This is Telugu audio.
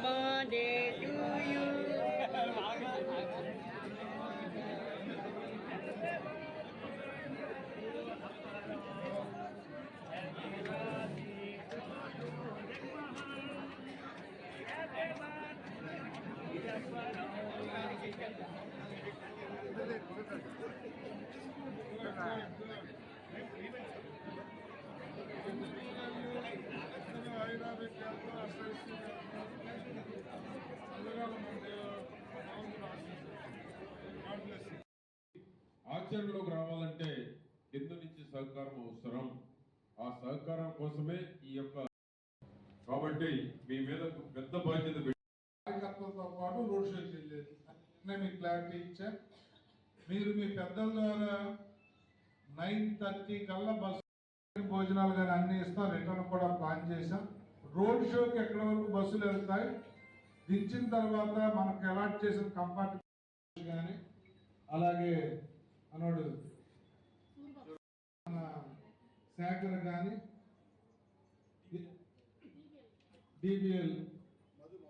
birthday to you. ఆచరణలోకి రావాలంటే కింద నుంచి సహకారం అవసరం. ఆ సహకారం కోసమే ఈ యొక్క కాబట్టి మీ మీద పెద్ద బాధ్యత కార్యకర్తలతో పాటు రోడ్ షో చేయలేదు. మీకు క్లారిటీ ఇచ్చా. మీరు మీ పెద్దల ద్వారా 9:30 కల్లా బస్సు భోజనాలు కానీ అన్ని ఇస్తాం. రిటర్న్ కూడా ప్లాన్ చేశాం. రోడ్ షోకి ఎక్కడి వరకు బస్సులు వెళ్తాయి, దించిన తర్వాత మనకు అలాట్ చేసిన కంపార్ట్మెంట్ కానీ అలాగే అనోడు మన శాఖలు కానీ DBL